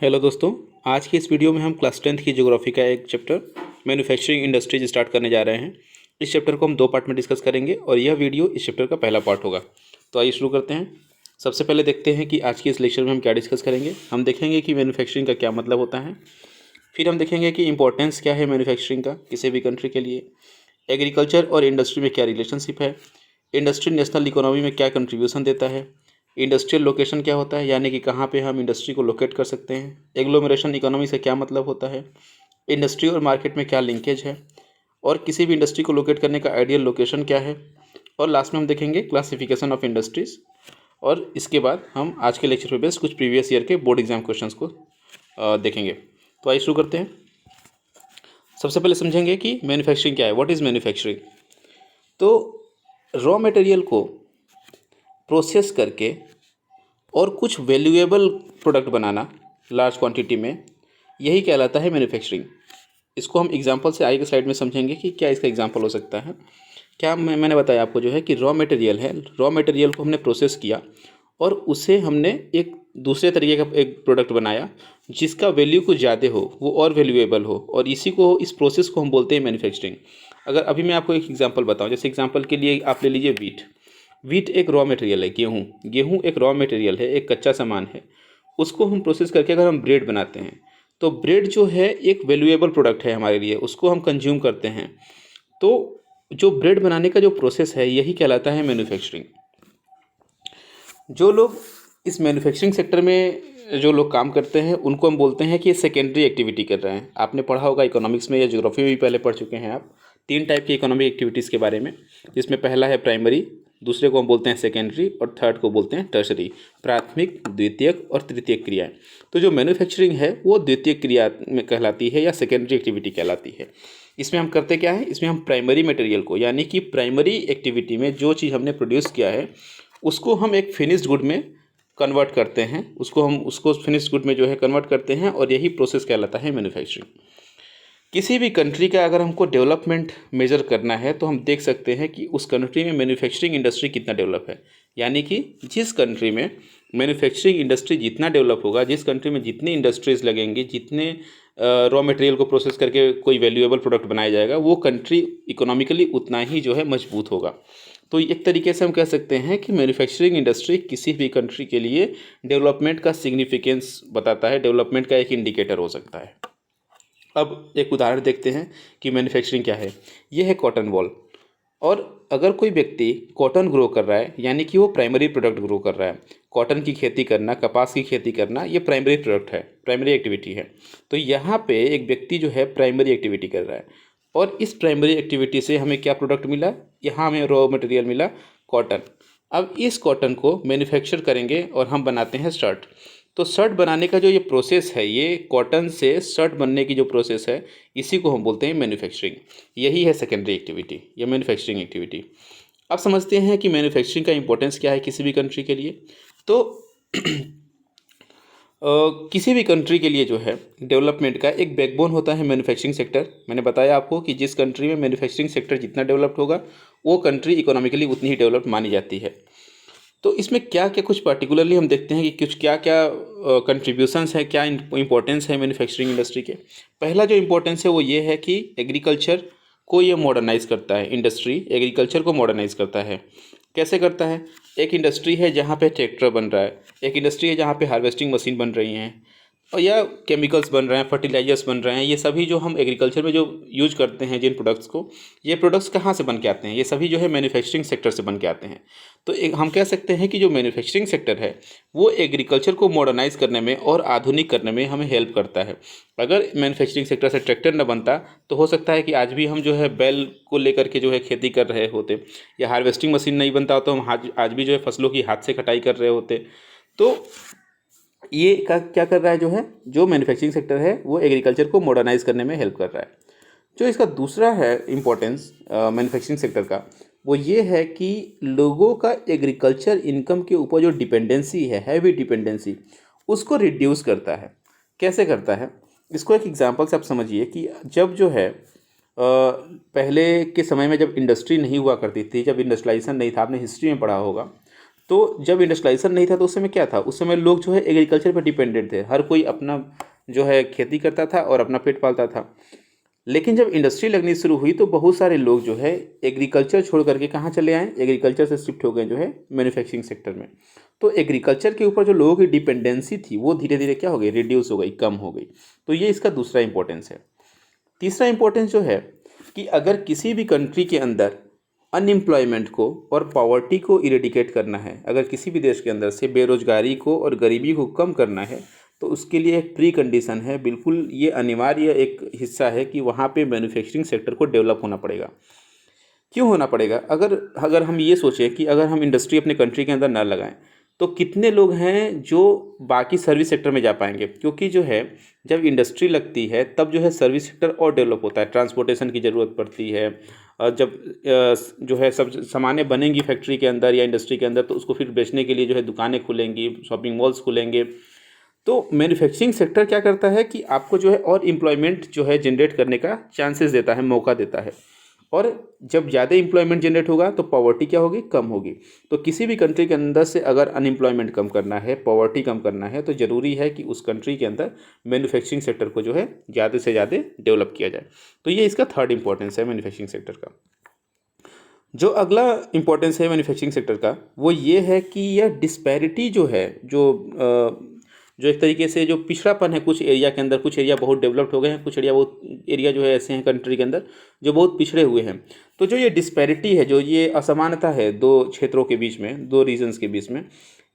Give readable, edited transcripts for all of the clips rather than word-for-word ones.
Hello दोस्तों, आज की इस वीडियो में हम क्लास 10th की ज्योग्राफी का एक चैप्टर मैन्युफैक्चरिंग इंडस्ट्रीज स्टार्ट करने जा रहे हैं। इस चैप्टर को हम दो पार्ट में डिस्कस करेंगे और यह वीडियो इस चैप्टर का पहला पार्ट होगा। तो आइए शुरू करते हैं। सबसे पहले देखते हैं कि आज की इस लेक्चर में हम क्या डिस्कस करेंगे। हम देखेंगे कि मैन्युफैक्चरिंग का क्या मतलब होता है, फिर हम देखेंगे कि इंपॉर्टेंस क्या है मैन्युफैक्चरिंग का किसी भी कंट्री के लिए, एग्रीकल्चर और इंडस्ट्री में क्या रिलेशनशिप है, इंडस्ट्री नेशनल इकोनॉमी में क्या कंट्रीब्यूशन देता है, इंडस्ट्रियल लोकेशन क्या होता है यानी कि कहाँ पे हम इंडस्ट्री को लोकेट कर सकते हैं, एग्लोमरेशन इकोनॉमी से क्या मतलब होता है, इंडस्ट्री और मार्केट में क्या लिंकेज है, और किसी भी इंडस्ट्री को लोकेट करने का आइडियल लोकेशन क्या है, और लास्ट में हम देखेंगे क्लासिफिकेशन ऑफ इंडस्ट्रीज। और इसके बाद हम आज के लेक्चर पे बेस्ड कुछ प्रीवियस ईयर के बोर्ड एग्जाम क्वेश्चंस को देखेंगे। तो आइए शुरू करते हैं। सबसे पहले समझेंगे कि मैन्युफैक्चरिंग क्या है, व्हाट इज़ मैन्युफैक्चरिंग। तो रॉ मटेरियल को प्रोसेस करके और कुछ वैल्यूएबल प्रोडक्ट बनाना लार्ज क्वांटिटी में, यही कहलाता है मैन्युफैक्चरिंग। इसको हम एग्जांपल से आगे के स्लाइड में समझेंगे कि क्या इसका एग्जांपल हो सकता है। क्या मैंने बताया आपको जो है कि रॉ मटेरियल है, रॉ मटेरियल को हमने प्रोसेस किया और उसे हमने एक दूसरे तरीके का एक प्रोडक्ट बनाया जिसका वैल्यू कुछ ज़्यादा हो, वो और वैल्यूएबल हो, और इस प्रोसेस को हम बोलते हैं मैन्युफैक्चरिंग। अगर अभी मैं आपको एक एग्जांपल बताऊं, जैसे एग्जांपल के लिए आप ले लीजिए वीट एक रॉ मटेरियल है। गेहूँ एक रॉ मटेरियल है, एक कच्चा सामान है। उसको हम प्रोसेस करके अगर हम ब्रेड बनाते हैं तो ब्रेड जो है एक वैल्यूएबल प्रोडक्ट है हमारे लिए, उसको हम कंज्यूम करते हैं। तो जो ब्रेड बनाने का जो प्रोसेस है यही कहलाता है मैन्युफैक्चरिंग। जो लोग इस मैन्युफैक्चरिंग सेक्टर में जो लोग काम करते हैं उनको हम बोलते हैं कि ये सेकेंडरी एक्टिविटी कर रहे हैं। आपने पढ़ा होगा इकोनॉमिक्स में या ज्योग्राफी में भी पहले पढ़ चुके हैं आप, तीन टाइप की इकोनॉमिक एक्टिविटीज़ के बारे में, जिसमें पहला है प्राइमरी, दूसरे को हम बोलते हैं सेकेंडरी, और थर्ड को बोलते हैं टर्शरी, प्राथमिक, द्वितीयक और तृतीयक क्रियाएं। तो जो मैन्युफैक्चरिंग है वो द्वितीयक क्रिया में कहलाती है या सेकेंडरी एक्टिविटी कहलाती है। इसमें हम करते क्या है, इसमें हम प्राइमरी मटेरियल को यानी कि प्राइमरी एक्टिविटी में जो चीज़ हमने प्रोड्यूस किया है उसको हम एक फिनिश्ड गुड में कन्वर्ट करते हैं, उसको फिनिश्ड गुड में जो है कन्वर्ट करते हैं, और यही प्रोसेस कहलाता है मैन्युफैक्चरिंग। किसी भी कंट्री का अगर हमको डेवलपमेंट मेजर करना है तो हम देख सकते हैं कि उस कंट्री में मैन्युफैक्चरिंग इंडस्ट्री कितना डेवलप है। यानी कि जिस कंट्री में मैन्युफैक्चरिंग इंडस्ट्री जितना डेवलप होगा, जिस कंट्री में जितनी इंडस्ट्रीज लगेंगी, जितने रॉ मटेरियल को प्रोसेस करके कोई वैल्यूएबल प्रोडक्ट बनाया जाएगा, वो कंट्री इकोनॉमिकली उतना ही जो है मजबूत होगा। तो एक तरीके से हम कह सकते हैं कि मैन्युफैक्चरिंग इंडस्ट्री किसी भी कंट्री के लिए डेवलपमेंट का सिग्निफिकेंस बताता है, डेवलपमेंट का एक इंडिकेटर हो सकता है। अब एक उदाहरण देखते हैं कि मैन्युफैक्चरिंग क्या है। ये है कॉटन वॉल, और अगर कोई व्यक्ति कॉटन ग्रो कर रहा है यानी कि वो प्राइमरी प्रोडक्ट ग्रो कर रहा है, कॉटन की खेती करना, कपास की खेती करना, ये प्राइमरी प्रोडक्ट है, प्राइमरी एक्टिविटी है। तो यहाँ पे एक व्यक्ति जो है प्राइमरी एक्टिविटी कर रहा है, और इस प्राइमरी एक्टिविटी से हमें क्या प्रोडक्ट मिला, यहाँ हमें रॉ मटेरियल मिला कॉटन। अब इस कॉटन को मैन्युफैक्चर करेंगे और हम बनाते हैं शर्ट। तो शर्ट बनाने का जो ये प्रोसेस है, ये कॉटन से शर्ट बनने की जो प्रोसेस है, इसी को हम बोलते हैं मैन्युफैक्चरिंग। यही है सेकेंडरी एक्टिविटी या मैन्युफैक्चरिंग एक्टिविटी। अब समझते हैं कि मैन्युफैक्चरिंग का इंपॉर्टेंस क्या है किसी भी कंट्री के लिए। तो किसी भी कंट्री के लिए जो है डेवलपमेंट का एक बैकबोन होता है मैन्युफैक्चरिंग सेक्टर। मैंने बताया आपको कि जिस कंट्री में मैन्युफैक्चरिंग सेक्टर जितना डेवलप्ड होगा वो कंट्री इकोनॉमिकली उतनी ही डेवलप्ड मानी जाती है। तो इसमें क्या क्या कुछ पार्टिकुलरली हम देखते हैं कि कुछ क्या क्या कंट्रीब्यूशंस है, क्या इंपॉर्टेंस है मैन्युफैक्चरिंग इंडस्ट्री के। पहला जो इंपॉर्टेंस है वो ये है कि एग्रीकल्चर को ये मॉडर्नाइज़ करता है, इंडस्ट्री एग्रीकल्चर को मॉडर्नाइज़ करता है। कैसे करता है, एक इंडस्ट्री है जहाँ पे ट्रैक्टर बन रहा है, एक इंडस्ट्री है जहाँ पे हार्वेस्टिंग मशीन बन रही हैं, और या केमिकल्स बन रहे हैं, फर्टिलाइजर्स बन रहे हैं। ये सभी जो हम एग्रीकल्चर में जो यूज करते हैं जिन प्रोडक्ट्स को, ये प्रोडक्ट्स कहाँ से बन के आते हैं, ये सभी जो है मैन्युफैक्चरिंग सेक्टर से बन के आते हैं। तो एक हम कह सकते हैं कि जो मैन्युफैक्चरिंग सेक्टर है वो एग्रीकल्चर को मॉडर्नाइज करने में और आधुनिक करने में हमें हेल्प करता है। अगर मैन्युफैक्चरिंग सेक्टर से ट्रैक्टर न बनता तो हो सकता है कि आज भी हम जो है बैल को लेकर के जो है खेती कर रहे होते, या हार्वेस्टिंग मशीन नहीं बनता तो हम आज भी जो है फसलों की हाथ से कटाई कर रहे होते। तो ये क्या कर रहा है, जो है जो मैन्युफैक्चरिंग सेक्टर है वो एग्रीकल्चर को मॉडर्नाइज करने में हेल्प कर रहा है। जो इसका दूसरा है इम्पोर्टेंस मैन्युफैक्चरिंग सेक्टर का, वो ये है कि लोगों का एग्रीकल्चर इनकम के ऊपर जो डिपेंडेंसी है, हैवी डिपेंडेंसी, उसको रिड्यूस करता है। कैसे करता है, इसको एक एग्जांपल से आप समझिए कि जब जो है पहले के समय में जब इंडस्ट्री नहीं हुआ करती थी, जब इंडस्ट्रियलाइजेशन नहीं था, आपने हिस्ट्री में पढ़ा होगा, तो जब इंडस्ट्रियलाइजेशन नहीं था तो उस समय क्या था, उस समय लोग जो है एग्रीकल्चर पर डिपेंडेंट थे, हर कोई अपना जो है खेती करता था और अपना पेट पालता था। लेकिन जब इंडस्ट्री लगनी शुरू हुई तो बहुत सारे लोग जो है एग्रीकल्चर छोड़ करके कहाँ चले आए, एग्रीकल्चर से शिफ्ट हो गए जो है मैन्युफैक्चरिंग सेक्टर में। तो एग्रीकल्चर के ऊपर जो लोगों की डिपेंडेंसी थी वो धीरे धीरे क्या हो गई, रिड्यूस हो गई, कम हो गई। तो ये इसका दूसरा इंपॉर्टेंस है। तीसरा इंपॉर्टेंस जो है कि अगर किसी भी कंट्री के अंदर अनएम्प्लॉयमेंट को और पॉवर्टी को इरेडिकेट करना है, अगर किसी भी देश के अंदर से बेरोजगारी को और गरीबी को कम करना है, तो उसके लिए एक प्री कंडीशन है, बिल्कुल ये अनिवार्य एक हिस्सा है कि वहाँ पे मैन्युफैक्चरिंग सेक्टर को डेवलप होना पड़ेगा। क्यों होना पड़ेगा? अगर अगर हम ये सोचें कि अगर हम इंडस्ट्री अपने कंट्री के अंदर ना लगाएं तो कितने लोग हैं जो बाकी सर्विस सेक्टर में जा पाएंगे? क्योंकि जो है जब इंडस्ट्री लगती है तब जो है सर्विस सेक्टर और डेवलप होता है, ट्रांसपोर्टेशन की ज़रूरत पड़ती है। जब जो है सब सामानें बनेंगी फैक्ट्री के अंदर या इंडस्ट्री के अंदर तो उसको फिर बेचने के लिए जो है दुकानें खुलेंगी, शॉपिंग मॉल्स खुलेंगे। तो मैन्युफैक्चरिंग सेक्टर क्या करता है कि आपको जो है और एम्प्लॉयमेंट जो है जनरेट करने का चांसेस देता है, मौका देता है। और जब ज़्यादा एम्प्लॉयमेंट जनरेट होगा तो पॉवर्टी क्या होगी, कम होगी। तो किसी भी कंट्री के अंदर से अगर अनएम्प्लॉयमेंट कम करना है, पॉवर्टी कम करना है, तो ज़रूरी है कि उस कंट्री के अंदर मैन्युफैक्चरिंग सेक्टर को जो है ज़्यादा से ज़्यादा डेवलप किया जाए। तो ये इसका थर्ड इंपॉर्टेंस है मैन्युफैक्चरिंग सेक्टर का। जो अगला इंपॉर्टेंस है मैन्युफैक्चरिंग सेक्टर का वो ये है कि यह डिस्पैरिटी जो है, जो एक तरीके से जो पिछड़ापन है कुछ एरिया के अंदर, कुछ एरिया बहुत डेवलप्ड हो गए हैं, कुछ एरिया जो है ऐसे हैं कंट्री के अंदर जो बहुत पिछड़े हुए हैं। तो जो ये डिस्पैरिटी है, जो ये असमानता है दो क्षेत्रों के बीच में, दो रीजन्स के बीच में,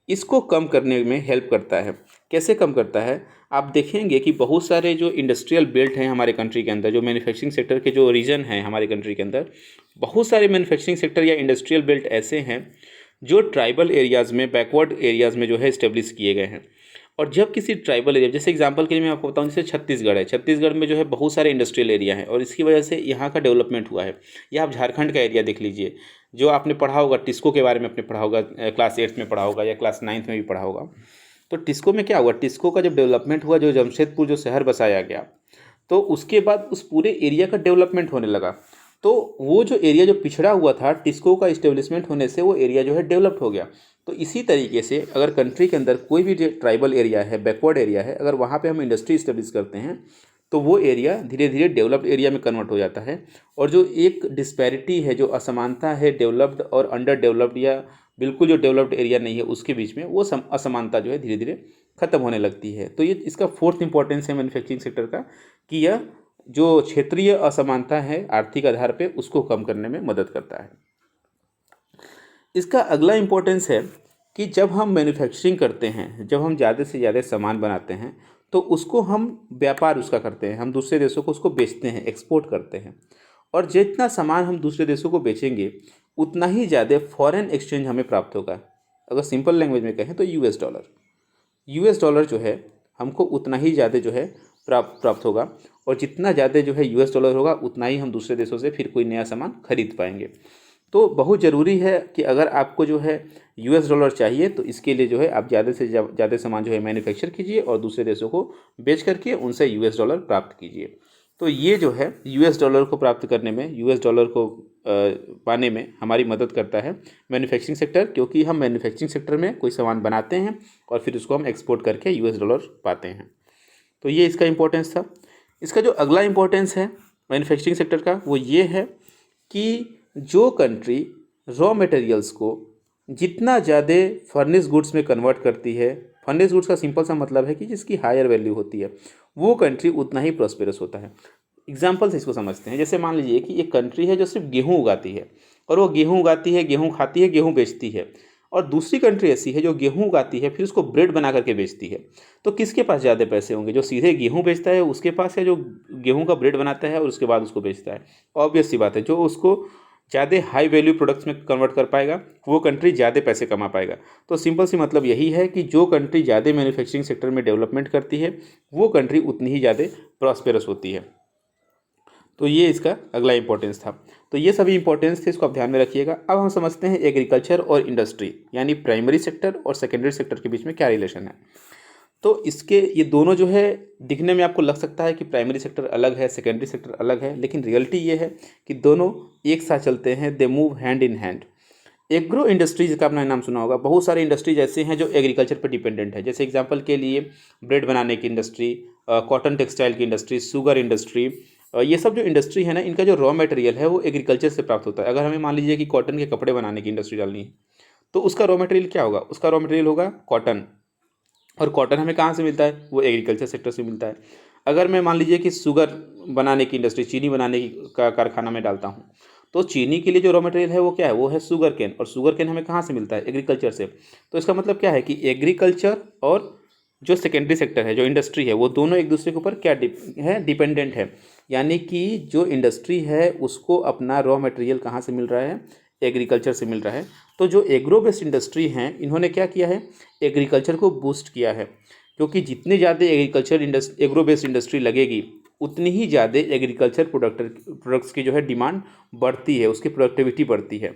इसको कम करने में हेल्प करता है। कैसे कम करता है? आप देखेंगे कि बहुत सारे जो इंडस्ट्रियल बेल्ट हैं हमारे कंट्री के अंदर, जो मैन्युफैक्चरिंग सेक्टर के जो रीजन हैं हमारे कंट्री के अंदर, बहुत सारे मैन्युफैक्चरिंग सेक्टर या इंडस्ट्रियल बेल्ट ऐसे हैं जो ट्राइबल एरियाज़ में, बैकवर्ड एरियाज़ में जो है इस्टेब्लिश किए गए हैं। और जब किसी ट्राइबल एरिया, जैसे एग्जांपल के लिए मैं आपको बताऊं, जैसे छत्तीसगढ़ है, छत्तीसगढ़ में जो है बहुत सारे इंडस्ट्रियल एरिया हैं और इसकी वजह से यहाँ का डेवलपमेंट हुआ है। या आप झारखंड का एरिया देख लीजिए, जो आपने पढ़ा होगा, टिस्को के बारे में आपने पढ़ा होगा, क्लास 8 में पढ़ा होगा या क्लास 9 में भी पढ़ा होगा। तो टिस्को में क्या हुआ, टिस्को का जब डेवलपमेंट हुआ, जो जमशेदपुर जो शहर बसाया गया, तो उसके बाद उस पूरे एरिया का डेवलपमेंट होने लगा। तो वो जो एरिया जो पिछड़ा हुआ था, टिस्को का इस्टेब्लिशमेंट होने से वो एरिया जो है डेवलप्ड हो गया। तो इसी तरीके से अगर कंट्री के अंदर कोई भी ट्राइबल एरिया है, बैकवर्ड एरिया है, अगर वहाँ पे हम इंडस्ट्री इस्टेब्लिश करते हैं तो वो एरिया धीरे धीरे डेवलप्ड एरिया में कन्वर्ट हो जाता है। और जो एक डिस्पैरिटी है, जो असमानता है डेवलप्ड और अंडर डेवलप्ड या बिल्कुल जो डेवलप्ड एरिया नहीं है उसके बीच में, वो असमानता जो है धीरे धीरे खत्म होने लगती है। तो ये इसका फोर्थ इंपॉर्टेंस है मैन्युफैक्चरिंग सेक्टर का, कि यह जो क्षेत्रीय असमानता है आर्थिक आधार पे, उसको कम करने में मदद करता है। इसका अगला इम्पोर्टेंस है कि जब हम मैन्युफैक्चरिंग करते हैं, जब हम ज़्यादा से ज़्यादा सामान बनाते हैं, तो उसको हम व्यापार उसका करते हैं, हम दूसरे देशों को उसको बेचते हैं, एक्सपोर्ट करते हैं। और जितना सामान हम दूसरे देशों को बेचेंगे उतना ही ज़्यादा फॉरेन एक्सचेंज हमें प्राप्त होगा। अगर सिंपल लैंग्वेज में कहें तो यूएस डॉलर जो है हमको उतना ही ज़्यादा जो है प्राप्त होगा। और जितना ज़्यादा जो है यूएस डॉलर होगा उतना ही हम दूसरे देशों से फिर कोई नया सामान खरीद पाएंगे। तो बहुत ज़रूरी है कि अगर आपको जो है यूएस डॉलर चाहिए तो इसके लिए जो है आप ज़्यादा से ज़्यादा सामान जो है मैन्युफैक्चर कीजिए और दूसरे देशों को बेच करके उनसे यूएस डॉलर प्राप्त कीजिए। तो ये जो है यूएस डॉलर को प्राप्त करने में, यूएस डॉलर को पाने में हमारी मदद करता है मैन्युफैक्चरिंग सेक्टर, क्योंकि हम मैन्युफैक्चरिंग सेक्टर में कोई सामान बनाते हैं और फिर उसको हम एक्सपोर्ट करके यूएस डॉलर पाते हैं। तो ये इसका इम्पोर्टेंस था। इसका जो अगला इम्पोर्टेंस है मैन्युफैक्चरिंग सेक्टर का वो ये है कि जो कंट्री रॉ मटेरियल्स को जितना ज़्यादा फर्निश गुड्स में कन्वर्ट करती है, फर्निश गुड्स का सिंपल सा मतलब है कि जिसकी हायर वैल्यू होती है, वो कंट्री उतना ही प्रॉस्पेरस होता है। एग्जाम्पल से इसको समझते हैं। जैसे मान लीजिए कि एक कंट्री है जो सिर्फ गेहूँ उगाती है, और वो गेहूँ उगाती है, गेहूँ खाती है, गेहूँ बेचती है। और दूसरी कंट्री ऐसी है जो गेहूँ उगाती है फिर उसको ब्रेड बना करके बेचती है। तो किसके पास ज़्यादा पैसे होंगे? जो सीधे गेहूँ बेचता है उसके पास है, जो गेहूँ का ब्रेड बनाता है और उसके बाद उसको बेचता है। ऑब्वियस सी बात है, जो उसको ज़्यादा हाई वैल्यू प्रोडक्ट्स में कन्वर्ट कर पाएगा वो कंट्री ज़्यादा पैसे कमा पाएगा। तो सिंपल सी मतलब यही है कि जो कंट्री ज़्यादा मैन्युफैक्चरिंग सेक्टर में डेवलपमेंट करती है वो कंट्री उतनी ही ज़्यादा प्रॉस्पेरस होती है। तो ये इसका अगला इंपॉर्टेंस था। तो ये सभी इंपॉर्टेंस थे, इसको आप ध्यान में रखिएगा। अब हम समझते हैं एग्रीकल्चर और इंडस्ट्री, यानी प्राइमरी सेक्टर और सेकेंडरी सेक्टर के बीच में क्या रिलेशन है। तो इसके ये दोनों जो है दिखने में आपको लग सकता है कि प्राइमरी सेक्टर अलग है, सेकेंडरी सेक्टर अलग है, लेकिन रियलिटी ये है कि दोनों एक साथ चलते हैं, they move hand in hand. Agro industries का आपने नाम सुना होगा। बहुत सारे इंडस्ट्रीज ऐसे हैं जो एग्रीकल्चर पर डिपेंडेंट है। जैसे एग्जांपल के लिए ब्रेड बनाने की इंडस्ट्री, कॉटन टेक्सटाइल की इंडस्ट्री, शुगर इंडस्ट्री, ये सब जो इंडस्ट्री है ना, इनका जो रॉ मटेरियल है वो एग्रीकल्चर से प्राप्त होता है। अगर हमें मान लीजिए कि कॉटन के कपड़े बनाने की इंडस्ट्री डालनी है, तो उसका रॉ मटेरियल क्या होगा? उसका रॉ मटेरियल होगा कॉटन। और कॉटन हमें कहाँ से मिलता है? वो एग्रीकल्चर सेक्टर से मिलता है। अगर मैं मान लीजिए कि शुगर बनाने की इंडस्ट्री, चीनी बनाने की का कारखाना में डालता हूँ, तो चीनी के लिए जो रॉ मटेरियल है वो क्या है? वो है शुगर केन। और शुगर केन हमें कहाँ से मिलता है? एग्रीकल्चर से। तो इसका मतलब क्या है कि एग्रीकल्चर और जो सेकेंडरी सेक्टर है, जो इंडस्ट्री है, वो दोनों एक दूसरे के ऊपर क्या डिपेंडेंट है। यानी कि जो इंडस्ट्री है उसको अपना रॉ मटेरियल कहाँ से मिल रहा है? एग्रीकल्चर से मिल रहा है। तो जो एग्रो बेस्ड इंडस्ट्री हैं, इन्होंने क्या किया है? एग्रीकल्चर को बूस्ट किया है। क्योंकि जितनी ज़्यादा एग्रो बेस्ड इंडस्ट्री लगेगी, उतनी ही ज़्यादा एग्रीकल्चर प्रोडक्ट्स की जो है डिमांड बढ़ती है, उसकी प्रोडक्टिविटी बढ़ती है।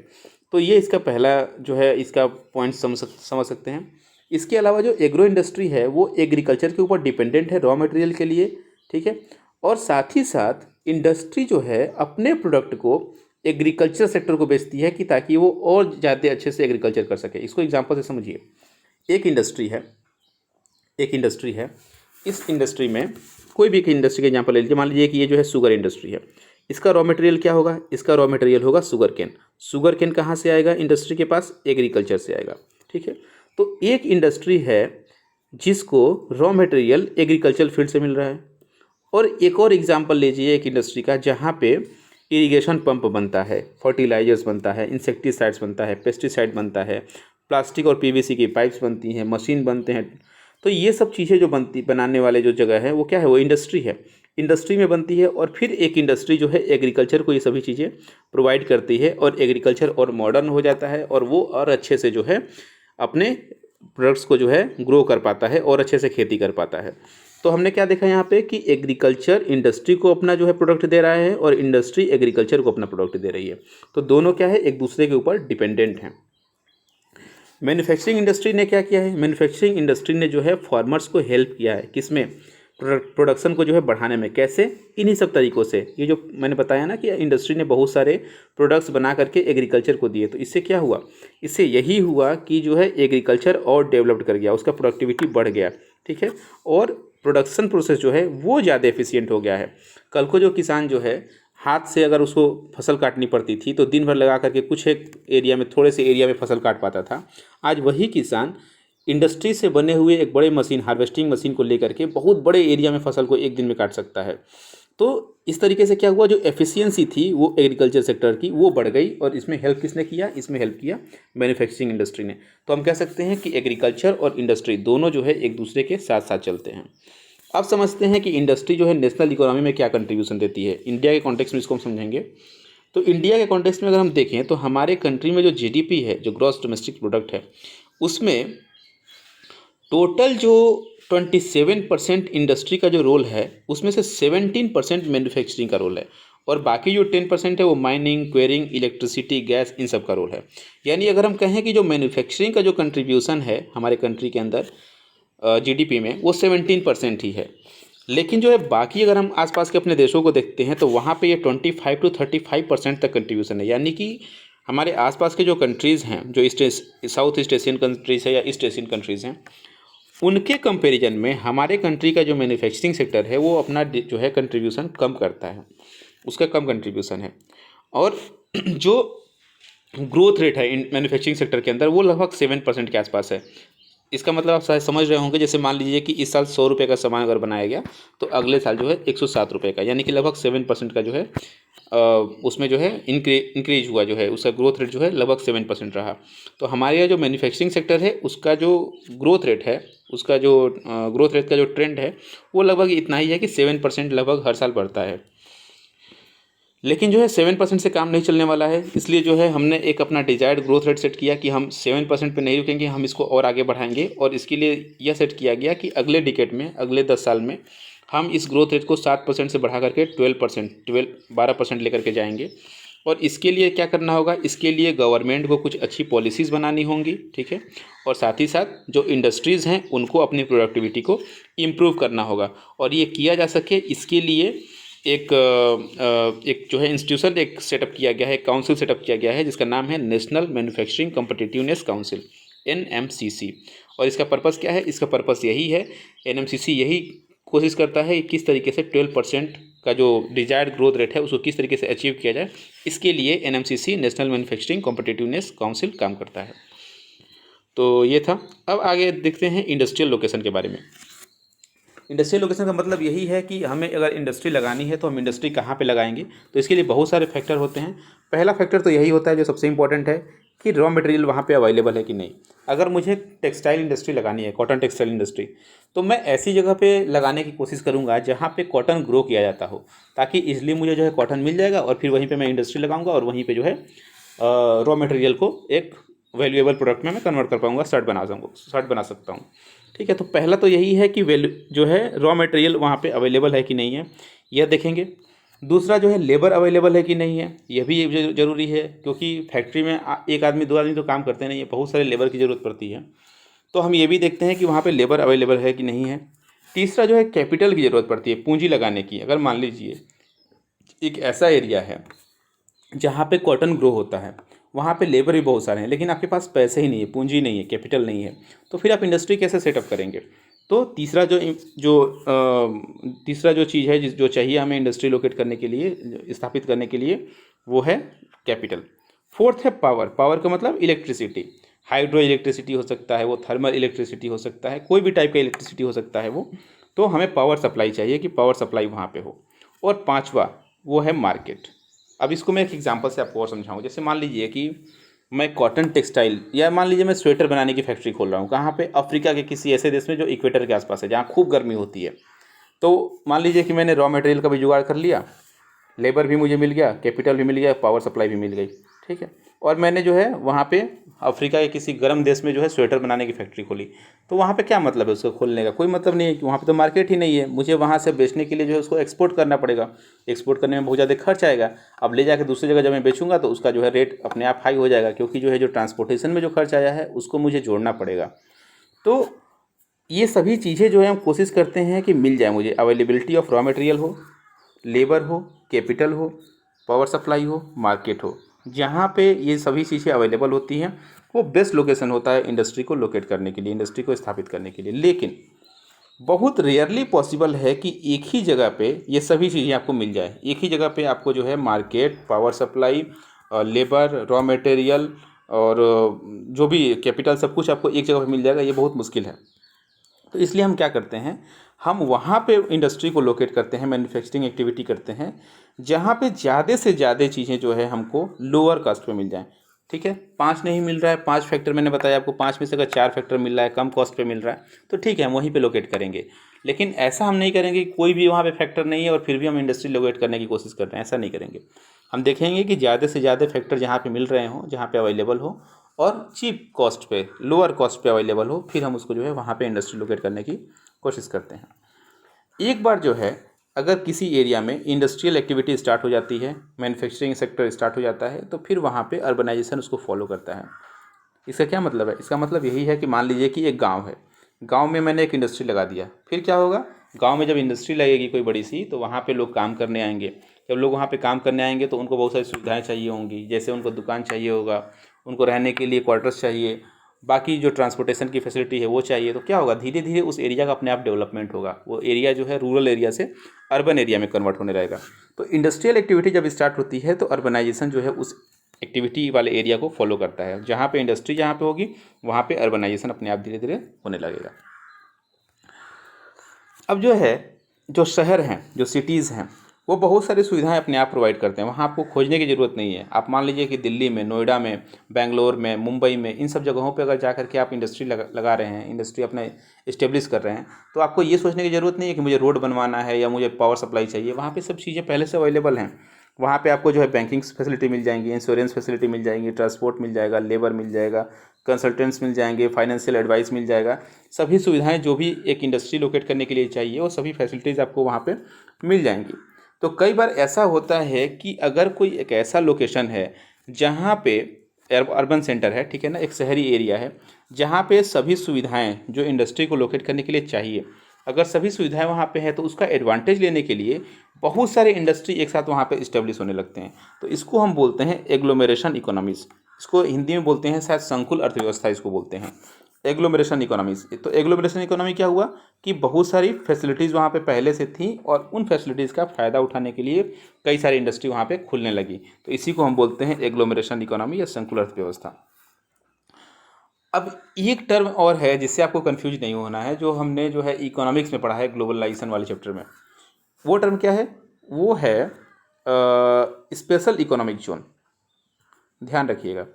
तो ये इसका पहला जो है इसका पॉइंट समझ सकते हैं। इसके अलावा जो एग्रो इंडस्ट्री है वो एग्रीकल्चर के ऊपर डिपेंडेंट है रॉ मटेरियल के लिए, ठीक है। और साथ ही साथ इंडस्ट्री जो है अपने प्रोडक्ट को एग्रीकल्चर सेक्टर को बेचती है कि ताकि वो और ज़्यादा अच्छे से एग्रीकल्चर कर सके। इसको एग्जांपल से समझिए। एक इंडस्ट्री है, इस इंडस्ट्री में कोई भी एक इंडस्ट्री का एग्जांपल ले लीजिए। मान लीजिए कि ये जो है शुगर इंडस्ट्री है। इसका रॉ मटेरियल क्या होगा? इसका रॉ मटेरियल होगा शुगर केन। शुगर केन कहाँ से आएगा इंडस्ट्री के पास? एग्रीकल्चर से आएगा, ठीक है। तो एक इंडस्ट्री है जिसको रॉ मटेरियल एग्रीकल्चर फील्ड से मिल रहा है। और एक और एग्जांपल लीजिए एक इंडस्ट्री का जहाँ पे इरिगेशन पंप बनता है, फर्टिलाइजर्स बनता है, इंसेक्टिसाइड्स बनता है, पेस्टिसाइड बनता है, प्लास्टिक और पीवीसी की पाइप्स बनती हैं, मशीन बनते हैं। तो ये सब चीज़ें जो बनाने वाले जो जगह है वो क्या है? वो इंडस्ट्री है। इंडस्ट्री में बनती है और फिर एक इंडस्ट्री जो है एग्रीकल्चर को ये सभी चीज़ें प्रोवाइड करती है और एग्रीकल्चर और मॉडर्न हो जाता है और वो और अच्छे से जो है अपने प्रोडक्ट्स को जो है ग्रो कर पाता है और अच्छे से खेती कर पाता है। तो हमने क्या देखा यहाँ पे कि एग्रीकल्चर इंडस्ट्री को अपना जो है प्रोडक्ट दे रहा है और इंडस्ट्री एग्रीकल्चर को अपना प्रोडक्ट दे रही है। तो दोनों क्या है? एक दूसरे के ऊपर डिपेंडेंट हैं। मैन्युफैक्चरिंग इंडस्ट्री ने क्या किया है? मैन्युफैक्चरिंग इंडस्ट्री ने जो है फार्मर्स को हेल्प किया है। किसमें? प्रोडक्शन को जो है बढ़ाने में। कैसे? इन्हीं सब तरीक़ों से। ये जो मैंने बताया ना कि इंडस्ट्री ने बहुत सारे प्रोडक्ट्स बना करके एग्रीकल्चर को दिए। तो इससे क्या हुआ? इससे यही हुआ कि जो है एग्रीकल्चर और डेवलप्ड कर गया, उसका प्रोडक्टिविटी बढ़ गया, ठीक है। और प्रोडक्शन प्रोसेस जो है वो ज़्यादा एफिशिएंट हो गया है। कल को जो किसान जो है हाथ से अगर उसको फसल काटनी पड़ती थी तो दिन भर लगा करके कुछ एक एरिया में, थोड़े से एरिया में फसल काट पाता था। आज वही किसान इंडस्ट्री से बने हुए एक बड़े मशीन, हार्वेस्टिंग मशीन को लेकर के बहुत बड़े एरिया में फसल को एक दिन में काट सकता है। तो इस तरीके से क्या हुआ? जो एफिशिएंसी थी वो एग्रीकल्चर सेक्टर की वो बढ़ गई। और इसमें हेल्प किसने किया? इसमें हेल्प किया मैन्युफैक्चरिंग इंडस्ट्री ने। तो हम कह सकते हैं कि एग्रीकल्चर और इंडस्ट्री दोनों जो है एक दूसरे के साथ साथ चलते हैं। अब समझते हैं कि इंडस्ट्री जो है नेशनल इकोनॉमी में क्या कंट्रीब्यूशन देती है। इंडिया के कॉन्टेक्स्ट में इसको हम समझेंगे। तो इंडिया के कॉन्टेक्स्ट में अगर हम देखें तो हमारे कंट्री में जो जीडीपी है, जो ग्रॉस डोमेस्टिक प्रोडक्ट है, उसमें टोटल जो 27% इंडस्ट्री का जो रोल है उसमें से 17% मैन्युफैक्चरिंग का रोल है और बाकी जो 10% है वो माइनिंग, क्वेरिंग, इलेक्ट्रिसिटी, गैस, इन सब का रोल है। यानी अगर हम कहें कि जो मैन्युफैक्चरिंग का जो कंट्रीब्यूशन है हमारे कंट्री के अंदर जीडीपी में वो 17% ही है। लेकिन जो है बाकी अगर हम आसपास के अपने देशों को देखते हैं तो वहाँ पे ये 25 to 35% तक कंट्रीब्यूशन है। यानी कि हमारे आसपास के जो कंट्रीज़ हैं, जो साउथ ईस्ट एशियन कंट्रीज़ है या ईस्ट एशियन कंट्रीज़ हैं, उनके कंपैरिजन में हमारे कंट्री का जो मैन्युफैक्चरिंग सेक्टर है वो अपना जो है कंट्रीब्यूशन कम करता है, उसका कम कंट्रीब्यूशन है। और जो ग्रोथ रेट है मैन्युफैक्चरिंग सेक्टर के अंदर वो लगभग 7% के आसपास है। इसका मतलब आप शायद समझ रहे होंगे, जैसे मान लीजिए कि इस साल 100 रुपये का सामान अगर बनाया गया तो अगले साल जो है 107 रुपये का, यानी कि लगभग 7% का जो है उसमें जो है इंक्रीज हुआ, जो है उसका ग्रोथ रेट जो है लगभग 7% रहा। तो हमारे यहाँ जो मैन्युफैक्चरिंग सेक्टर है उसका जो ग्रोथ रेट है, उसका जो ग्रोथ रेट का जो ट्रेंड है वो लगभग इतना ही है कि 7% लगभग हर साल बढ़ता है। लेकिन जो है 7% से काम नहीं चलने वाला है, इसलिए जो है हमने एक अपना डिजायर्ड ग्रोथ रेट सेट किया कि हम 7% पे नहीं रुकेंगे, हम इसको और आगे बढ़ाएंगे। और इसके लिए यह सेट किया गया कि अगले डिकेड में, अगले 10 साल में हम इस ग्रोथ रेट को 7% से बढ़ा करके 12% लेकर के जाएंगे। और इसके लिए क्या करना होगा? इसके लिए गवर्नमेंट को कुछ अच्छी पॉलिसीज़ बनानी होंगी, ठीक है। और साथ ही साथ जो इंडस्ट्रीज़ हैं उनको अपनी प्रोडक्टिविटी को इम्प्रूव करना होगा। और ये किया जा सके इसके लिए एक जो है इंस्टीट्यूशन एक सेटअप किया गया है, काउंसिल सेटअप किया गया है जिसका नाम है national manufacturing competitiveness council, NMCC। और इसका पर्पस क्या है? इसका पर्पस यही है, NMCC यही कोशिश करता है कि किस तरीके से 12% का जो डिजायर्ड ग्रोथ रेट है उसको किस तरीके से अचीव किया जाए। इसके लिए NMCC national manufacturing competitiveness council काम करता है। तो ये था। अब आगे देखते हैं इंडस्ट्रियल लोकेशन के बारे में। इंडस्ट्रियल लोकेशन का मतलब यही है कि हमें अगर इंडस्ट्री लगानी है तो हम इंडस्ट्री कहाँ पे लगाएंगे। तो इसके लिए बहुत सारे फैक्टर होते हैं। पहला फैक्टर तो यही होता है जो सबसे इंपॉर्टेंट है कि रॉ मटेरियल वहाँ पे अवेलेबल है कि नहीं। अगर मुझे टेक्सटाइल इंडस्ट्री लगानी है, कॉटन टेक्सटाइल इंडस्ट्री, तो मैं ऐसी जगह पे लगाने की कोशिश करूँगा जहाँ पे कॉटन ग्रो किया जाता हो, ताकि इजली मुझे जो है कॉटन मिल जाएगा और फिर वहीं पर मैं इंडस्ट्री लगाऊँगा और वहीं पर जो है रॉ मटेरियल को एक वैल्यूएबल प्रोडक्ट में मैं कन्वर्ट कर पाऊँगा, शर्ट बना सकता हूँ। ठीक है, तो पहला तो यही है कि वैल्यू जो है रॉ मटेरियल वहाँ पे अवेलेबल है कि नहीं है, यह देखेंगे। दूसरा जो है लेबर अवेलेबल है कि नहीं है, यह भी ज़रूरी है, क्योंकि फैक्ट्री में एक आदमी दो आदमी तो काम करते नहीं है, बहुत सारे लेबर की ज़रूरत पड़ती है। तो हम ये भी देखते हैं कि वहाँ पे लेबर अवेलेबल है कि नहीं है। तीसरा जो है कैपिटल की ज़रूरत पड़ती है, पूंजी लगाने की। अगर मान लीजिए एक ऐसा एरिया है जहाँ पे कॉटन ग्रो होता है, वहाँ पे लेबर भी बहुत सारे हैं, लेकिन आपके पास पैसे ही नहीं है, पूंजी नहीं है, कैपिटल नहीं है, तो फिर आप इंडस्ट्री कैसे सेटअप करेंगे। तो तीसरा जो चीज़ है जो चाहिए हमें इंडस्ट्री लोकेट करने के लिए, स्थापित करने के लिए, वो है कैपिटल। फोर्थ है पावर। पावर का मतलब इलेक्ट्रिसिटी, हाइड्रो इलेक्ट्रिसिटी हो सकता है, वो थर्मल इलेक्ट्रिसिटी हो सकता है, कोई भी टाइप का इलेक्ट्रिसिटी हो सकता है वो। तो हमें पावर सप्लाई चाहिए कि पावर सप्लाई वहाँ पे हो। और पांचवा वो है मार्केट। अब इसको मैं एक एग्जांपल से आपको और समझाऊँ। जैसे मान लीजिए कि मैं कॉटन टेक्सटाइल, या मान लीजिए मैं स्वेटर बनाने की फैक्ट्री खोल रहा हूँ, कहाँ पे? अफ्रीका के किसी ऐसे देश में जो इक्वेटर के आसपास है, जहाँ खूब गर्मी होती है। तो मान लीजिए कि मैंने रॉ मटेरियल का भी जुगाड़ कर लिया, लेबर भी मुझे मिल गया, कैपिटल भी मिल गया, पावर सप्लाई भी मिल गई। ठीक है, और मैंने जो है वहाँ पे अफ्रीका के किसी गर्म देश में जो है स्वेटर बनाने की फैक्ट्री खोली। तो वहाँ पे क्या मतलब है उसको खोलने का? कोई मतलब नहीं है, कि वहाँ पे तो मार्केट ही नहीं है। मुझे वहाँ से बेचने के लिए जो है उसको एक्सपोर्ट करना पड़ेगा। एक्सपोर्ट करने में बहुत ज़्यादा खर्च आएगा। अब ले जाकर दूसरी जगह जब मैं बेचूंगा तो उसका जो है रेट अपने आप हाई हो जाएगा, क्योंकि जो है जो ट्रांसपोर्टेशन में जो खर्च आया है उसको मुझे जोड़ना पड़ेगा। तो ये सभी चीज़ें जो है हम कोशिश करते हैं कि मिल जाए मुझे। अवेलेबिलिटी ऑफ रॉ मटेरियल हो, लेबर हो, कैपिटल हो, पावर सप्लाई हो, मार्केट हो। जहाँ पे ये सभी चीज़ें अवेलेबल होती हैं वो बेस्ट लोकेशन होता है इंडस्ट्री को लोकेट करने के लिए, इंडस्ट्री को स्थापित करने के लिए। लेकिन बहुत रेयरली पॉसिबल है कि एक ही जगह पे ये सभी चीज़ें आपको मिल जाए। एक ही जगह पे आपको जो है market, power supply, labour, raw material और जो भी कैपिटल, सब कुछ आपको एक जगह पे मिल जाएगा, ये बहुत मुश्किल है। तो इसलिए हम क्या करते हैं, हम वहाँ पे इंडस्ट्री को लोकेट करते हैं, मैन्युफैक्चरिंग एक्टिविटी करते हैं जहाँ पे ज़्यादा से ज़्यादा चीज़ें जो है हमको लोअर कॉस्ट पे मिल जाएं। ठीक है, 5 नहीं मिल रहा है, 5 फैक्टर मैंने बताया आपको, 5 में से अगर 4 फैक्टर मिल रहा है, कम कॉस्ट पे मिल रहा है, तो ठीक है हम वहीं पे लोकेट करेंगे। लेकिन ऐसा हम नहीं करेंगे कि कोई भी वहाँ पे फैक्टर नहीं है और फिर भी हम इंडस्ट्री लोकेट करने की कोशिश कर रहे हैं, ऐसा नहीं करेंगे। हम देखेंगे कि ज़्यादा से ज़्यादा फैक्टर जहाँ पे मिल रहे हों, जहाँ पे अवेलेबल हो और चीप कॉस्ट पे, लोअर कॉस्ट पे अवेलेबल हो, फिर हम उसको जो है वहाँ पे इंडस्ट्री लोकेट करने की कोशिश करते हैं। एक बार जो है अगर किसी एरिया में इंडस्ट्रियल एक्टिविटी स्टार्ट हो जाती है, मैन्युफैक्चरिंग सेक्टर स्टार्ट हो जाता है, तो फिर वहाँ पे अर्बनाइजेशन उसको फॉलो करता है। इसका क्या मतलब है? इसका मतलब यही है कि मान लीजिए कि एक गांव है, गांव में मैंने एक इंडस्ट्री लगा दिया, फिर क्या होगा? गांव में जब इंडस्ट्री लगेगी कोई बड़ी सी, तो वहाँ पे लोग काम करने आएंगे। जब लोग वहाँ पे काम करने आएंगे तो उनको बहुत सारी सुविधाएं चाहिए होंगी, जैसे उनको दुकान चाहिए होगा, उनको रहने के लिए क्वार्टर्स चाहिए, बाकी जो ट्रांसपोर्टेशन की फैसिलिटी है वो चाहिए। तो क्या होगा? धीरे धीरे उस एरिया का अपने आप डेवलपमेंट होगा, वो एरिया जो है रूरल एरिया से अर्बन एरिया में कन्वर्ट होने रहेगा। तो इंडस्ट्रियल एक्टिविटी जब स्टार्ट होती है तो अर्बनाइजेशन जो है उस एक्टिविटी वाले एरिया को फॉलो करता है। जहाँ पे इंडस्ट्री जहाँ पे होगी वहाँ पे अर्बनाइजेशन अपने आप धीरे धीरे होने लगेगा। अब जो है, जो शहर हैं, जो सिटीज़ हैं, वो बहुत सारी सुविधाएं अपने आप प्रोवाइड करते हैं, वहाँ आपको खोजने की ज़रूरत नहीं है। आप मान लीजिए कि दिल्ली में, नोएडा में, बेंगलोर में, मुंबई में, इन सब जगहों पे अगर जा करके आप इंडस्ट्री लगा रहे हैं, इंडस्ट्री अपने इस्टेब्लिश कर रहे हैं, तो आपको ये सोचने की ज़रूरत नहीं है कि मुझे रोड बनवाना है या मुझे पावर सप्लाई चाहिए। वहाँ पर सब चीज़ें पहले से अवेलेबल हैं। वहाँ पे आपको जो है बैंकिंग फैसिलिटी मिल जाएंगी, इंश्योरेंस फैसिलिटी मिल जाएंगी, ट्रांसपोर्ट मिल जाएगा, लेबर मिल जाएगा, कंसल्टेंट्स मिल जाएंगे, फाइनेंशियल एडवाइस मिल जाएगा। सभी सुविधाएं जो भी एक इंडस्ट्री लोकेट करने के लिए चाहिए वो सभी फैसिलिटीज़ आपको वहाँ पे मिल जाएंगी। तो कई बार ऐसा होता है कि अगर कोई एक ऐसा लोकेशन है जहाँ पे अर्बन सेंटर है, ठीक है ना, एक शहरी एरिया है, जहाँ पे सभी सुविधाएँ जो इंडस्ट्री को लोकेट करने के लिए चाहिए अगर सभी सुविधाएं वहाँ पे है तो उसका एडवांटेज लेने के लिए बहुत सारे इंडस्ट्री एक साथ वहाँ पे इस्टेब्लिश होने लगते हैं। तो इसको हम बोलते हैं एग्लोमेरेशन इकोनॉमीज। इसको हिंदी में बोलते हैं शायद संकुल अर्थव्यवस्था इसको बोलते हैं, एग्लोमेरेशन इकोनॉमीज। तो एग्लोमेरेशन इकोनॉमी क्या हुआ कि बहुत सारी फैसिलिटीज़ वहाँ पे पहले से थी और उन फैसिलिटीज़ का फ़ायदा उठाने के लिए कई सारी इंडस्ट्री वहाँ पे खुलने लगी। तो इसी को हम बोलते हैं एग्लोमेरेशन इकोनॉमी या संकुल अर्थव्यवस्था। अब एक टर्म और है जिससे आपको कंफ्यूज नहीं होना है, जो हमने जो है इकोनॉमिक्स में पढ़ा है ग्लोबलाइजेशन वाले चैप्टर में। वो टर्म क्या है? वो है स्पेशल इकोनॉमिक जोन। ध्यान रखिएगा,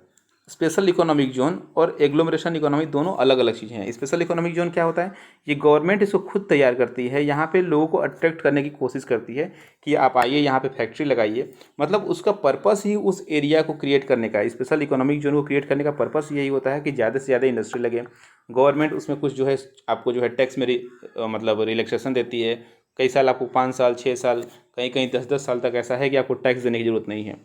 स्पेशल इकोनॉमिक जोन और एग्लोमरेशन इकोनॉमी दोनों अलग अलग चीज़ें हैं। स्पेशल इकोनॉमिक जोन क्या होता है? ये गवर्नमेंट इसको खुद तैयार करती है, यहाँ पे लोगों को अट्रैक्ट करने की कोशिश करती है कि आप आइए यहाँ पे फैक्ट्री लगाइए। मतलब उसका पर्पस ही उस एरिया को क्रिएट करने का, स्पेशल इकोनॉमिक जोन को क्रिएट करने का पर्पस यही होता है कि ज़्यादा से ज़्यादा इंडस्ट्री लगे। गवर्नमेंट उसमें कुछ जो है आपको जो है टैक्स में मतलब रिलैक्सेशन देती है। कई साल आपको 5 साल 6 साल कहीं कहीं 10-10 साल तक ऐसा है कि आपको टैक्स देने की ज़रूरत नहीं है।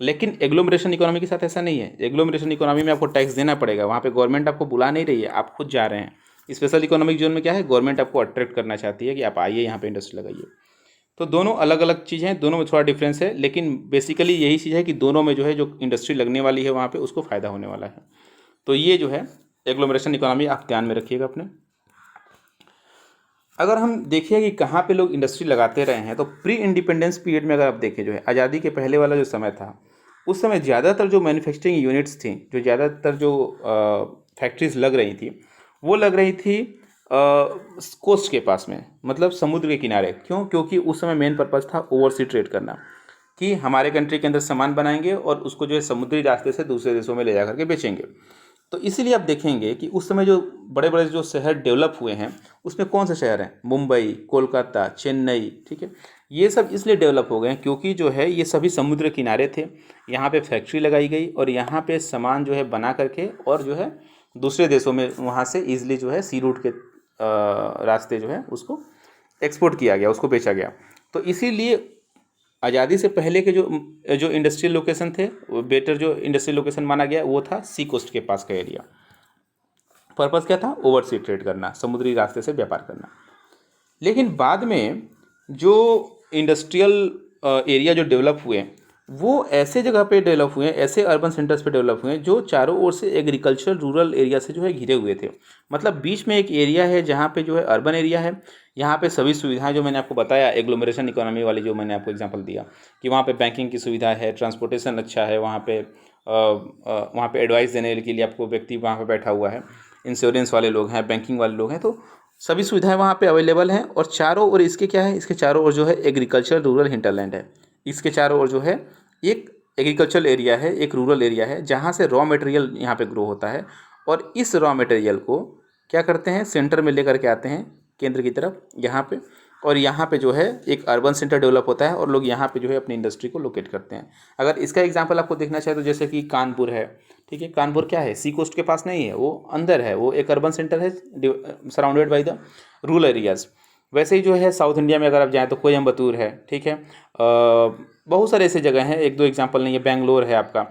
लेकिन एग्लोमरेशन इकोनॉमी के साथ ऐसा नहीं है। एग्लोमरेशन इकोनॉमी में आपको टैक्स देना पड़ेगा, वहाँ पे गवर्नमेंट आपको बुला नहीं रही है, आप खुद जा रहे हैं। स्पेशल इकोनॉमिक जोन में क्या है? गवर्नमेंट आपको अट्रैक्ट करना चाहती है कि आप आइए यहाँ पे इंडस्ट्री लगाइए। तो दोनों अलग अलग चीज़ें हैं, दोनों में थोड़ा डिफरेंस है, लेकिन बेसिकली यही चीज़ है कि दोनों में जो है जो इंडस्ट्री लगने वाली है वहाँ पर उसको फ़ायदा होने वाला है। तो ये जो है एग्लोमरेशन इकोनॉमी आप ध्यान में रखिएगा अपने। अगर हम देखिए कि कहाँ पे लोग इंडस्ट्री लगाते रहे हैं, तो प्री इंडिपेंडेंस पीरियड में अगर आप देखें, जो है आज़ादी के पहले वाला जो समय था, उस समय ज़्यादातर जो मैन्युफैक्चरिंग यूनिट्स थी, जो ज़्यादातर जो फैक्ट्रीज लग रही थी, वो लग रही थी कोस्ट के पास में, मतलब समुद्र के किनारे। क्यों? क्योंकि उस समय मेन पर्पज़ था ओवरसी ट्रेड करना, कि हमारे कंट्री के अंदर सामान बनाएंगे और उसको जो है समुद्री रास्ते से दूसरे देशों में ले जा करके बेचेंगे। तो इसीलिए आप देखेंगे कि उस समय जो बड़े बड़े जो शहर डेवलप हुए हैं, उसमें कौन से शहर हैं? मुंबई, कोलकाता, चेन्नई, ठीक है। ये सब इसलिए डेवलप हो गए हैं क्योंकि जो है ये सभी समुद्र किनारे थे, यहाँ पे फैक्ट्री लगाई गई और यहाँ पे सामान जो है बना करके और जो है दूसरे देशों में वहाँ से ईजिली जो है सी रूट के रास्ते जो है उसको एक्सपोर्ट किया गया, उसको बेचा गया। तो इसीलिए आज़ादी से पहले के जो इंडस्ट्रियल लोकेशन थे, वो बेटर जो इंडस्ट्रियल लोकेशन माना गया वो था सी कोस्ट के पास का एरिया। पर्पस क्या था? ओवरसी ट्रेड करना, समुद्री रास्ते से व्यापार करना। लेकिन बाद में जो इंडस्ट्रियल एरिया जो डेवलप हुए, वो ऐसे जगह पे डेवलप हुए, ऐसे अर्बन सेंटर्स पे डेवलप हुए जो चारों ओर से एग्रीकल्चर रूरल एरिया से जो है घिरे हुए थे। मतलब बीच में एक एरिया है जहाँ पे जो है अर्बन एरिया है, यहाँ पे सभी सुविधाएं जो मैंने आपको बताया एग्लोमरेशन इकोनॉमी वाली, जो मैंने आपको एग्जांपल दिया कि वहाँ पे बैंकिंग की सुविधा है, ट्रांसपोर्टेशन अच्छा है, वहाँ पे एडवाइस देने के लिए आपको व्यक्ति वहाँ पे बैठा हुआ है, इंश्योरेंस वाले लोग हैं, बैंकिंग वाले लोग हैं, तो सभी सुविधाएं वहाँ पे अवेलेबल हैं। और चारों ओर इसके क्या है? इसके चारों ओर जो है एग्रीकल्चर रूरल हिंटरलैंड है। इसके चारों ओर जो है एक एग्रीकल्चर एरिया है, एक रूरल एरिया है, जहाँ से रॉ मटेरियल यहाँ पे ग्रो होता है। और इस रॉ मटेरियल को क्या करते हैं? सेंटर में लेकर के आते हैं, केंद्र की तरफ यहाँ पे, और यहाँ पे जो है एक अर्बन सेंटर डेवलप होता है और लोग यहाँ पे जो है अपनी इंडस्ट्री को लोकेट करते हैं। अगर इसका एग्जांपल आपको देखना चाहे तो जैसे कि कानपुर है, ठीक है। कानपुर क्या है? सी कोस्ट के पास नहीं है, वो अंदर है, वो एक अर्बन सेंटर है surrounded by the rural areas. वैसे ही जो है साउथ इंडिया में अगर आप जाएँ तो कोयम्बतूर है, ठीक है। बहुत सारे ऐसे जगह हैं, एक दो एग्जांपल नहीं है, बेंगलोर है आपका।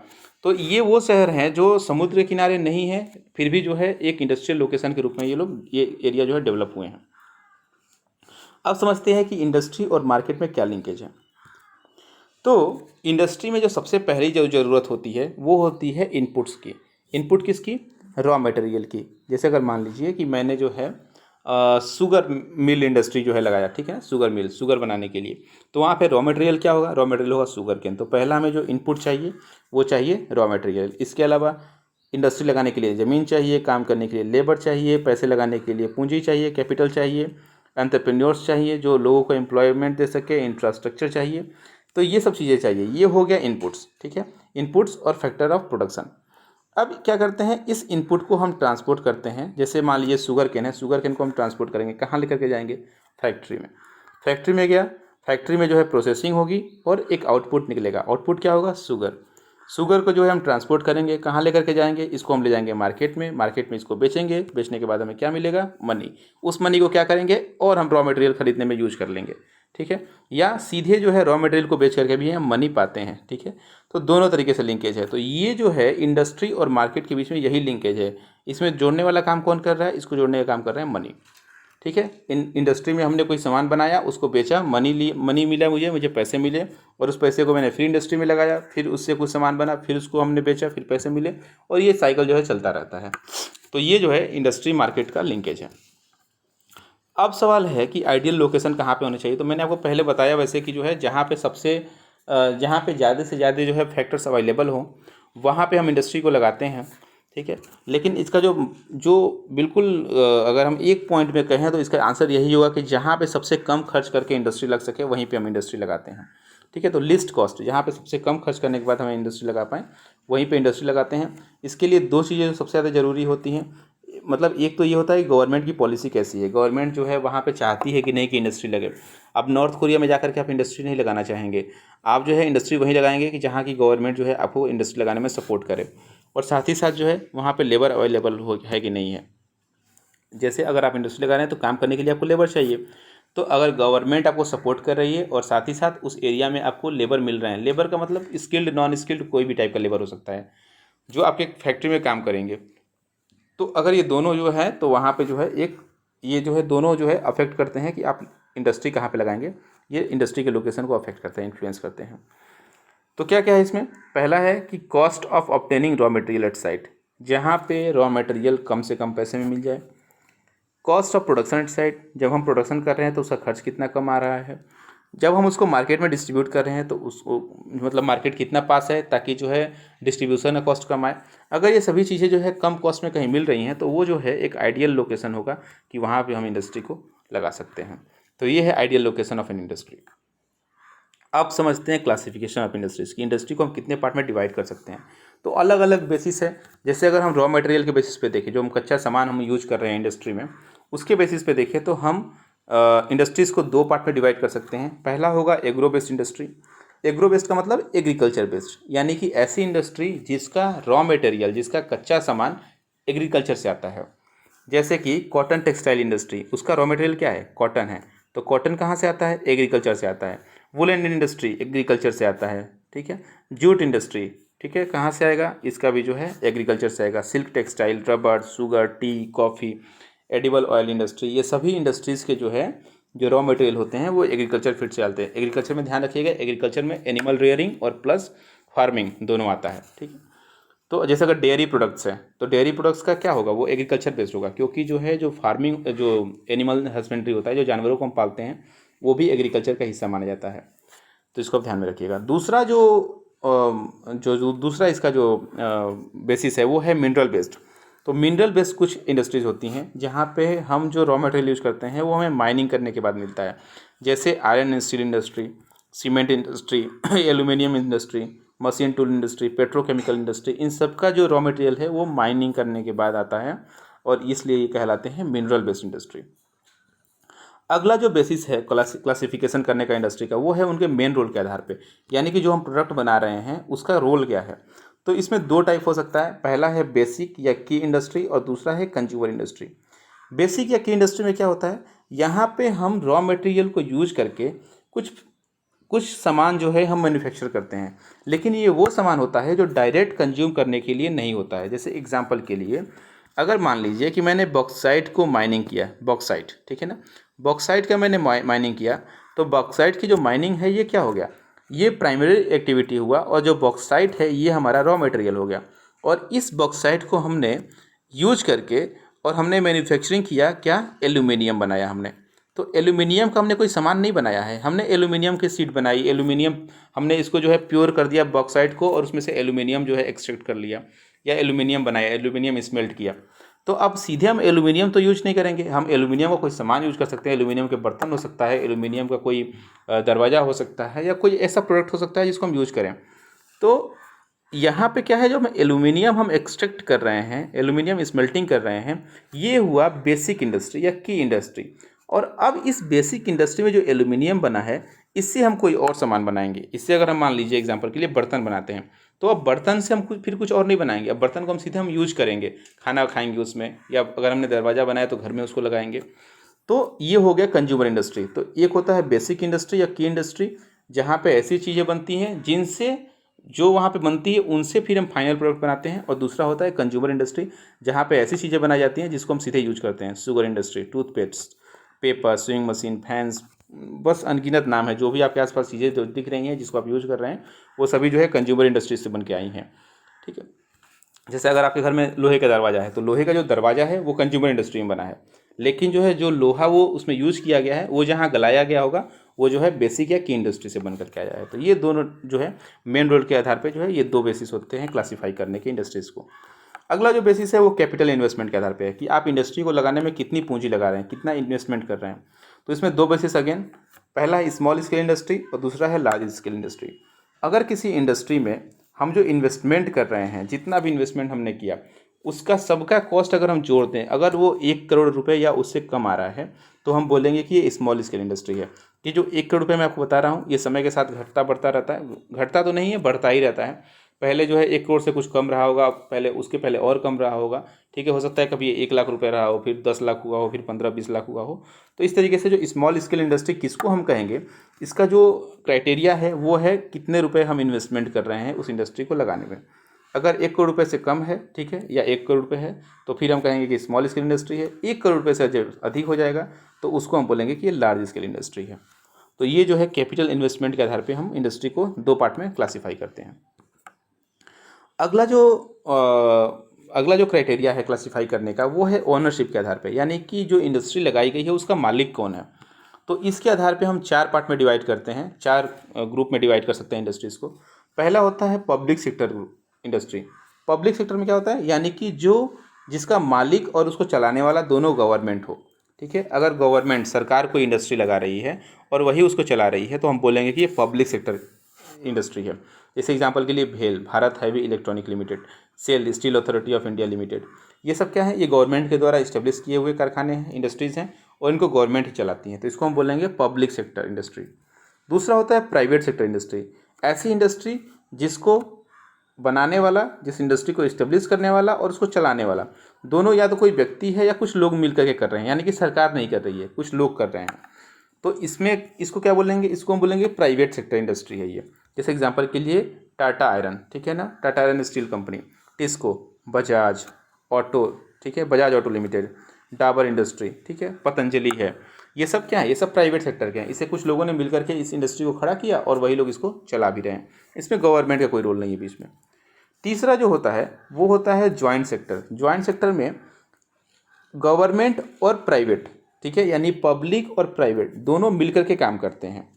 तो ये वो शहर हैं जो समुद्र के किनारे नहीं है, फिर भी जो है एक इंडस्ट्रियल लोकेशन के रूप में ये एरिया जो है डेवलप हुए हैं। अब समझते हैं कि इंडस्ट्री और मार्केट में क्या लिंकेज है। तो इंडस्ट्री में जो सबसे पहली जो ज़रूरत होती है वो होती है इनपुट्स की। इनपुट किसकी? रॉ मटेरियल की। जैसे अगर मान लीजिए कि मैंने जो है शुगर मिल इंडस्ट्री जो है लगाया, ठीक है, शुगर मिल, शुगर बनाने के लिए, तो वहाँ पे रॉ मटेरियल क्या होगा? रॉ मटेरियल होगा शुगर केन। तो पहला हमें जो इनपुट चाहिए वो चाहिए रॉ मटेरियल। इसके अलावा इंडस्ट्री लगाने के लिए ज़मीन चाहिए, काम करने के लिए लेबर चाहिए, पैसे लगाने के लिए पूंजी चाहिए, कैपिटल चाहिए, एंटरप्रेन्योर्स चाहिए जो लोगों को एम्प्लॉयमेंट दे सके, इंफ्रास्ट्रक्चर चाहिए। तो ये सब चीज़ें चाहिए। ये हो गया इनपुट्स, ठीक है, इनपुट्स और फैक्टर ऑफ प्रोडक्शन। अब क्या करते हैं? इस इनपुट को हम ट्रांसपोर्ट करते हैं। जैसे मान लीजिए शुगर केन है, शुगर केन को हम ट्रांसपोर्ट करेंगे, कहाँ लेकर के जाएंगे? फैक्ट्री में। फैक्ट्री में गया, फैक्ट्री में जो है प्रोसेसिंग होगी और एक आउटपुट निकलेगा। आउटपुट क्या होगा? शुगर। शुगर को जो है हम ट्रांसपोर्ट करेंगे, कहाँ लेकर के जाएंगे? इसको हम ले जाएंगे मार्केट में। मार्केट में इसको बेचेंगे, बेचने के बाद हमें क्या मिलेगा? मनी। उस मनी को क्या करेंगे? और हम रॉ मटेरियल खरीदने में यूज कर लेंगे, ठीक है। या सीधे जो है रॉ मटेरियल को बेच करके भी हम मनी पाते हैं, ठीक है। तो दोनों तरीके से लिंकेज है। तो ये जो है इंडस्ट्री और मार्केट के बीच में यही लिंकेज है। इसमें जोड़ने वाला काम कौन कर रहा है? इसको जोड़ने का काम कर रहे हैं मनी। ठीक है। इन इंडस्ट्री में हमने कोई सामान बनाया, उसको बेचा, मनी मिला, मुझे पैसे मिले, और उस पैसे को मैंने फिर इंडस्ट्री में लगाया, फिर उससे कुछ सामान बना, फिर उसको हमने बेचा, फिर पैसे मिले, और ये साइकिल जो है चलता रहता है। तो ये जो है इंडस्ट्री मार्केट का लिंकेज है। अब सवाल है कि आइडियल लोकेशन कहाँ पे होनी चाहिए। तो मैंने आपको पहले बताया वैसे कि जो है जहाँ पे ज़्यादा से ज़्यादा जो है फैक्टर्स अवेलेबल हो, वहाँ पे हम इंडस्ट्री को लगाते हैं, ठीक है। लेकिन इसका जो जो बिल्कुल अगर हम एक पॉइंट में कहें तो इसका आंसर यही होगा कि जहाँ पे सबसे कम खर्च करके इंडस्ट्री लग सके वहीं पे हम इंडस्ट्री लगाते हैं, ठीक है। तो लिस्ट कॉस्ट, जहाँ पे सबसे कम खर्च करने के बाद हमें इंडस्ट्री लगा पाएँ वहीं पे इंडस्ट्री लगाते हैं। इसके लिए दो चीज़ें जो सबसे ज़्यादा ज़रूरी होती हैं, मतलब एक तो ये होता है कि गवर्नमेंट की पॉलिसी कैसी है, गवर्नमेंट जो है वहाँ पे चाहती है कि नहीं कि इंडस्ट्री लगे। अब नॉर्थ कोरिया में जाकर के आप इंडस्ट्री नहीं लगाना चाहेंगे, आप जो है इंडस्ट्री वहीं लगाएंगे कि जहाँ की गवर्नमेंट जो है आपको इंडस्ट्री लगाने में सपोर्ट करे, और साथ ही साथ जो है वहाँ पे लेबर अवेलेबल है कि नहीं है। जैसे अगर आप इंडस्ट्री लगा रहे हैं तो काम करने के लिए आपको लेबर चाहिए, तो अगर गवर्नमेंट आपको सपोर्ट कर रही है और साथ ही साथ उस एरिया में आपको लेबर मिल रहे हैं, लेबर का मतलब स्किल्ड नॉन स्किल्ड कोई भी टाइप का लेबर हो सकता है जो आपके फैक्ट्री में काम करेंगे, तो अगर ये दोनों जो है तो वहाँ पे जो है ये जो है दोनों जो है अफेक्ट करते हैं कि आप इंडस्ट्री कहाँ पे लगाएंगे। ये इंडस्ट्री के लोकेशन को अफेक्ट करते हैं, इन्फ्लुएंस करते हैं। तो क्या क्या है इसमें, पहला है कि cost of obtaining raw material at site, जहाँ पे रॉ मटेरियल कम से कम पैसे में मिल जाए। Cost of production at site, जब हम प्रोडक्शन कर रहे हैं तो उसका खर्च कितना कम आ रहा है। जब हम उसको मार्केट में डिस्ट्रीब्यूट कर रहे हैं तो उसको मतलब मार्केट कितना पास है ताकि जो है डिस्ट्रीब्यूशन का कॉस्ट कम आए। अगर ये सभी चीज़ें जो है कम कॉस्ट में कहीं मिल रही हैं तो वो जो है एक आइडियल लोकेशन होगा कि वहाँ पे हम इंडस्ट्री को लगा सकते हैं। तो ये है ideal location of an industry. अब समझते हैं क्लासिफिकेशन ऑफ इंडस्ट्रीज़ की, इंडस्ट्री को हम कितने पार्ट में डिवाइड कर सकते हैं। तो अलग अलग बेसिस है। जैसे अगर हम रॉ मटेरियल के बेसिस पे देखें, जो हम कच्चा सामान हम यूज कर रहे हैं इंडस्ट्री में, उसके बेसिस पे देखें तो हम इंडस्ट्रीज़ को दो पार्ट में डिवाइड कर सकते हैं। पहला होगा agro based industry. Agro based का मतलब एग्रीकल्चर बेस्ड, यानी कि ऐसी इंडस्ट्री जिसका रॉ मटेरियल, जिसका कच्चा सामान एग्रीकल्चर से आता है। जैसे कि कॉटन टेक्सटाइल इंडस्ट्री, उसका रॉ मटेरियल क्या है, कॉटन है, तो कॉटन कहाँ से आता है, एग्रीकल्चर से आता है। वुलन इंडस्ट्री एग्रीकल्चर से आता है, ठीक है। जूट इंडस्ट्री, ठीक है, कहाँ से आएगा, इसका भी जो है एग्रीकल्चर से आएगा। Silk textile, rubber, sugar, T, coffee, edible oil industry, ये सभी इंडस्ट्रीज़ के जो है जो रॉ मटेरियल होते हैं वो एग्रीकल्चर फील्ड से आते हैं। एग्रीकल्चर में ध्यान रखिएगा, एग्रीकल्चर में एनिमल रेयरिंग और प्लस फार्मिंग दोनों आता है, ठीक है। तो जैसे अगर डेयरी प्रोडक्ट्स है तो डेयरी प्रोडक्ट्स का क्या होगा, वो एग्रीकल्चर बेस्ड होगा, क्योंकि जो है जो फार्मिंग जो एनिमल हस्बेंड्री होता है, जो जानवरों को हम पालते हैं, वो भी एग्रीकल्चर का हिस्सा माना जाता है। तो इसको आप ध्यान में रखिएगा। दूसरा जो दूसरा इसका जो बेसिस है वो है मिनरल बेस्ड। तो मिनरल बेस्ड कुछ इंडस्ट्रीज़ होती हैं जहाँ पे हम जो रॉ मटेरियल यूज़ करते हैं वो हमें माइनिंग करने के बाद मिलता है। जैसे iron and steel industry, cement industry, aluminium industry, machine tool industry, petrochemical industry, इन सब का जो रॉ मटेरियल है वो माइनिंग करने के बाद आता है, और इसलिए ये कहलाते हैं मिनरल बेस्ड इंडस्ट्री। अगला जो बेसिस है क्लासिफिकेशन करने का इंडस्ट्री का, वो है उनके मेन रोल के आधार पे, यानी कि जो हम प्रोडक्ट बना रहे हैं उसका रोल क्या है। तो इसमें दो टाइप हो सकता है, पहला है बेसिक या की इंडस्ट्री और दूसरा है कंज्यूमर इंडस्ट्री। बेसिक या की इंडस्ट्री में क्या होता है, यहाँ पे हम रॉ मटेरियल को यूज करके कुछ कुछ सामान जो है हम मैन्युफैक्चर करते हैं, लेकिन ये वो सामान होता है जो डायरेक्ट कंज्यूम करने के लिए नहीं होता है। जैसे एग्जांपल के लिए, अगर मान लीजिए कि मैंने बॉक्साइट को माइनिंग किया, बॉक्साइट, ठीक है ना, बॉक्साइट का मैंने माइनिंग किया, तो बॉक्साइट की जो माइनिंग है ये क्या हो गया, ये प्राइमरी एक्टिविटी हुआ, और जो बॉक्साइट है ये हमारा रॉ मटेरियल हो गया। और इस बॉक्साइट को हमने यूज करके और हमने मैन्युफैक्चरिंग किया, क्या, एल्यूमिनियम बनाया हमने। तो एल्यूमिनियम का हमने कोई सामान नहीं बनाया है, हमने एल्यूमिनियम की शीट बनाई, एल्यूमिनियम हमने इसको जो है प्योर कर दिया बॉक्साइट को, और उसमें से एल्यूमिनियम जो है एक्सट्रैक्ट कर लिया, या एल्यूमिनियम बनाया, एल्यूमिनियम स्मेल्ट किया। तो अब सीधे हम एल्यूमिनियम तो यूज नहीं करेंगे, हम एल्यूमिनियम का कोई सामान यूज कर सकते हैं। एल्यूमिनियम के बर्तन हो सकता है, एल्यूमिनियम का कोई दरवाज़ा हो सकता है, या कोई ऐसा प्रोडक्ट हो सकता है जिसको हम यूज करें। तो यहाँ पे क्या है, जो एल्यूमिनियम हम एक्सट्रैक्ट कर रहे हैं, एल्यूमिनियम स्मेल्टिंग कर रहे हैं, ये हुआ बेसिक इंडस्ट्री या की इंडस्ट्री। और अब इस बेसिक इंडस्ट्री में जो एल्यूमिनियम बना है, इससे हम कोई और सामान बनाएंगे। इससे अगर हम मान लीजिए एग्जांपल के लिए बर्तन बनाते हैं, तो अब बर्तन से हम फिर कुछ और नहीं बनाएंगे, अब बर्तन को हम सीधे हम यूज करेंगे, खाना खाएंगे उसमें, या अगर हमने दरवाज़ा बनाया तो घर में उसको लगाएंगे। तो ये हो गया कंज्यूमर इंडस्ट्री। तो एक होता है बेसिक इंडस्ट्री या की इंडस्ट्री, जहाँ पे ऐसी चीज़ें बनती हैं जिनसे जो वहाँ पे बनती है उनसे फिर हम फाइनल प्रोडक्ट बनाते हैं। और दूसरा होता है कंज्यूमर इंडस्ट्री, जहाँ पे ऐसी चीज़ें बनाई जाती हैं जिसको हम सीधे यूज करते हैं। Sugar industry, toothpaste, paper, swing machine, fans, बस अनगिनत नाम है। जो भी आपके आसपास चीज़ें जो दिख रही हैं जिसको आप यूज़ कर रहे हैं वो सभी जो है कंज्यूमर इंडस्ट्री से बन के आई हैं। ठीक है, जैसे अगर आपके घर में लोहे का दरवाज़ा है तो लोहे का जो दरवाज़ा है वो कंज्यूमर इंडस्ट्री में बना है, लेकिन जो है जो लोहा वो उसमें यूज़ किया गया है वो जहाँ गलाया गया होगा वो जो है बेसिक या की इंडस्ट्री से बन करके आया है। तो ये दोनों जो है मेन रोल के आधार पे जो है ये दो बेसिस होते हैं क्लासीफाई करने के इंडस्ट्रीज़ को। अगला जो बेसिस है वो कैपिटल इन्वेस्टमेंट के आधार पे है कि आप इंडस्ट्री को लगाने में कितनी पूंजी लगा रहे हैं, कितना इन्वेस्टमेंट कर रहे हैं। तो इसमें दो बेसिस अगेन, पहला है स्मॉल स्केल इंडस्ट्री और दूसरा है लार्ज स्केल इंडस्ट्री। अगर किसी इंडस्ट्री में हम जो इन्वेस्टमेंट कर रहे हैं, जितना भी इन्वेस्टमेंट हमने किया उसका सबका कॉस्ट अगर हम जोड़ दें, अगर वो 1 करोड़ रुपए या उससे कम आ रहा है तो हम बोलेंगे कि ये स्मॉल स्केल इंडस्ट्री है। कि जो 1 करोड़ रुपए मैं आपको बता रहा हूँ ये समय के साथ घटता बढ़ता रहता है, घटता तो नहीं है बढ़ता ही रहता है। पहले जो है 1 करोड़ से कुछ कम रहा होगा, पहले उसके पहले और कम रहा होगा। ठीक है, हो सकता है कभी 1 लाख रुपए रहा हो, फिर 10 लाख हुआ हो, फिर 15-20 लाख हुआ हो। तो इस तरीके से जो स्मॉल स्केल इंडस्ट्री किसको हम कहेंगे, इसका जो क्राइटेरिया है वो है कितने रुपए हम इन्वेस्टमेंट कर रहे हैं उस इंडस्ट्री को लगाने में। अगर 1 करोड़ रुपए से कम है, ठीक है, या 1 करोड़ रुपए है तो फिर हम कहेंगे कि स्मॉल स्केल इंडस्ट्री है। 1 करोड़ रुपए से अधिक हो जाएगा तो उसको हम बोलेंगे कि ये लार्ज स्केल इंडस्ट्री है। तो ये जो है कैपिटल इन्वेस्टमेंट के आधार पे हम इंडस्ट्री को दो पार्ट में क्लासीफाई करते हैं। अगला जो क्राइटेरिया है क्लासीफाई करने का वो है ओनरशिप के आधार पे, यानी कि जो इंडस्ट्री लगाई गई है उसका मालिक कौन है। तो इसके आधार पे हम 4 पार्ट में डिवाइड करते हैं, 4 ग्रुप में डिवाइड कर सकते हैं इंडस्ट्रीज़ को। पहला होता है public sector industry. Public sector में क्या होता है, यानी कि जो जिसका मालिक और उसको चलाने वाला दोनों गवर्नमेंट हो। ठीक है, अगर गवर्नमेंट सरकार कोई इंडस्ट्री लगा रही है और वही उसको चला रही है तो हम बोलेंगे कि ये पब्लिक सेक्टर इंडस्ट्री है। जैसे एग्जांपल के लिए भेल, Bharat heavy electronic limited, SAIL, steel authority of India limited, ये सब क्या है, ये गवर्नमेंट के द्वारा इस्टेब्लिश किए हुए कारखाने हैं, इंडस्ट्रीज़ हैं और इनको गवर्नमेंट ही चलाती हैं, तो इसको हम बोलेंगे पब्लिक सेक्टर इंडस्ट्री। दूसरा होता है प्राइवेट सेक्टर इंडस्ट्री। ऐसी इंडस्ट्री जिसको बनाने वाला, जिस इंडस्ट्री को इस्टेब्लिश करने वाला और उसको चलाने वाला दोनों या तो कोई व्यक्ति है या कुछ लोग मिल करके कर रहे हैं, यानी कि सरकार नहीं कर रही है, कुछ लोग कर रहे हैं। तो इसमें इसको क्या बोलेंगे, इसको हम बोलेंगे प्राइवेट सेक्टर इंडस्ट्री है ये। जैसे एग्जांपल के लिए टाटा आयरन, ठीक है ना, Tata iron steel company, TISCO, Bajaj auto, ठीक है, Bajaj auto limited, Dabur industry, ठीक है, पतंजलि है, ये सब क्या है, ये सब प्राइवेट सेक्टर के हैं। इसे कुछ लोगों ने मिलकर के इस इंडस्ट्री को खड़ा किया और वही लोग इसको चला भी रहे हैं, इसमें गवर्नमेंट का कोई रोल नहीं है बीच में। तीसरा जो होता है वो होता है ज्वाइंट सेक्टर। ज्वाइंट सेक्टर में गवर्नमेंट और प्राइवेट, ठीक है, यानी पब्लिक और प्राइवेट दोनों मिलकर के काम करते हैं।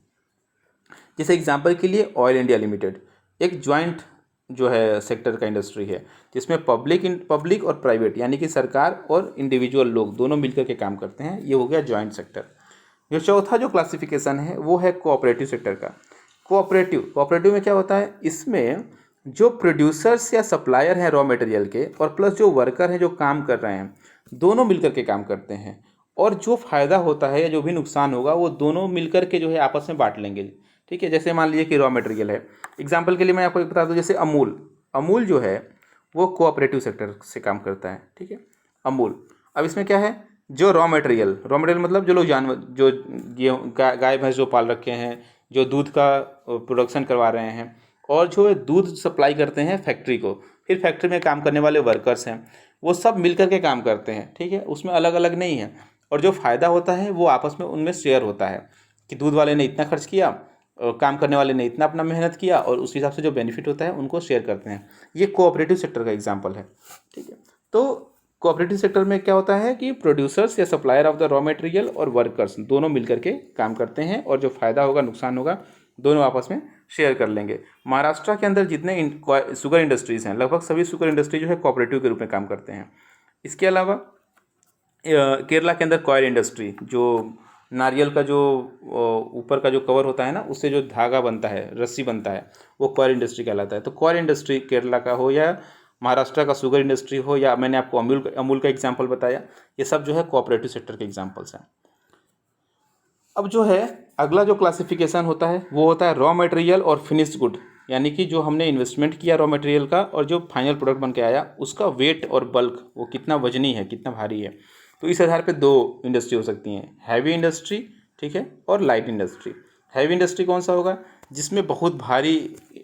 जैसे एग्जांपल के लिए ऑयल इंडिया लिमिटेड एक ज्वाइंट जो है सेक्टर का इंडस्ट्री है, जिसमें पब्लिक और प्राइवेट यानी कि सरकार और इंडिविजुअल लोग दोनों मिलकर के काम करते हैं, ये हो गया ज्वाइंट सेक्टर। जो चौथा जो क्लासिफिकेशन है वो है कोऑपरेटिव सेक्टर का। कोऑपरेटिव में क्या होता है, इसमें जो प्रोड्यूसर्स या सप्लायर हैं रॉ मटेरियल के और प्लस जो वर्कर हैं जो काम कर रहे हैं, दोनों मिलकर के काम करते हैं और जो फ़ायदा होता है या जो भी नुकसान होगा वो दोनों मिलकर के जो है आपस में बांट लेंगे। ठीक है, जैसे मान लीजिए कि रॉ मटेरियल है, एग्जांपल के लिए मैं आपको एक बता दूं, जैसे अमूल जो है वो कोऑपरेटिव सेक्टर से काम करता है। ठीक है, अमूल। अब इसमें क्या है, जो रॉ मटेरियल मतलब जो लोग जानवर, जो गाय भैंस जो पाल रखे हैं, जो दूध का प्रोडक्शन करवा रहे हैं और जो दूध सप्लाई करते हैं फैक्ट्री को, फिर फैक्ट्री में काम करने वाले वर्कर्स हैं, वो सब मिलकर के काम करते हैं। ठीक है, उसमें अलग अलग नहीं है और जो फ़ायदा होता है वो आपस में उनमें शेयर होता है कि दूध वाले ने इतना खर्च किया, काम करने वाले ने इतना अपना मेहनत किया और उस हिसाब से जो बेनिफिट होता है उनको शेयर करते हैं। ये कोऑपरेटिव सेक्टर का एग्जांपल है। ठीक है, तो कोऑपरेटिव सेक्टर में क्या होता है कि प्रोड्यूसर्स या supplier of the raw material और वर्कर्स दोनों मिलकर के काम करते हैं और जो फ़ायदा होगा नुकसान होगा दोनों आपस में शेयर कर लेंगे। महाराष्ट्र के अंदर जितने शुगर इंडस्ट्रीज़ हैं लगभग सभी शुगर इंडस्ट्री जो है कोऑपरेटिव के रूप में काम करते हैं। इसके अलावा केरला के अंदर कॉयल इंडस्ट्री, जो नारियल का जो ऊपर का जो कवर होता है ना, उससे जो धागा बनता है, रस्सी बनता है, वो कॉयल इंडस्ट्री कहलाता है। तो कॉयल इंडस्ट्री केरला का हो या महाराष्ट्र का शुगर इंडस्ट्री हो या मैंने आपको अमूल का एग्जांपल बताया, ये सब जो है कोऑपरेटिव सेक्टर के एग्जांपल्स हैं। अब जो है अगला जो क्लासिफिकेशन होता है वो होता है रॉ मटेरियल और फिनिश्ड गुड, यानी कि जो हमने इन्वेस्टमेंट किया रॉ मटेरियल का और जो फाइनल प्रोडक्ट बन के आया उसका वेट और बल्क, वो कितना वजनी है, कितना भारी है। तो इस आधार पे दो इंडस्ट्री हो सकती हैं, हैवी इंडस्ट्री, ठीक है, और लाइट इंडस्ट्री। हैवी इंडस्ट्री कौन सा होगा, जिसमें बहुत भारी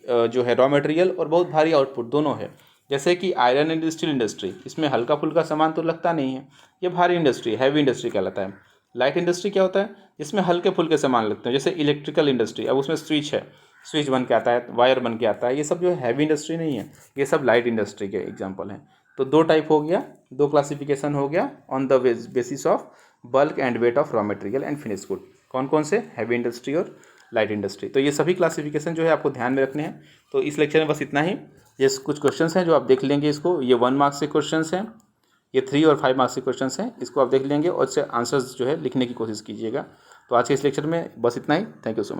जो है रॉ मटेरियल और बहुत भारी आउटपुट दोनों है। जैसे कि आयरन एंड स्टील इंडस्ट्री, इसमें हल्का फुल्का सामान तो लगता नहीं है, ये भारी इंडस्ट्री हैवी इंडस्ट्री कहलाता है। लाइट इंडस्ट्री क्या होता है, जिसमें हल्के फुल्के सामान लगते हैं, जैसे इलेक्ट्रिकल इंडस्ट्री, अब उसमें स्विच है, स्विच बन के आता है, वायर बन के आता है, ये सब जो है हैवी इंडस्ट्री नहीं है, ये सब लाइट इंडस्ट्री के एग्जाम्पल हैं। तो दो टाइप हो गया, दो क्लासिफिकेशन हो गया on the basis of bulk and weight of raw material and finish good. कौन कौन से, हैवी इंडस्ट्री और लाइट इंडस्ट्री। तो ये सभी क्लासिफिकेशन जो है आपको ध्यान में रखने हैं। तो इस लेक्चर में बस इतना ही। ये कुछ क्वेश्चंस हैं जो आप देख लेंगे इसको, ये 1 मार्क्स के क्वेश्चंस हैं, ये 3 और 5 मार्क्स के क्वेश्चंस हैं, इसको आप देख लेंगे और इससे आंसर्स जो है लिखने की कोशिश कीजिएगा। तो आज के इस लेक्चर में बस इतना ही। Thank you so much.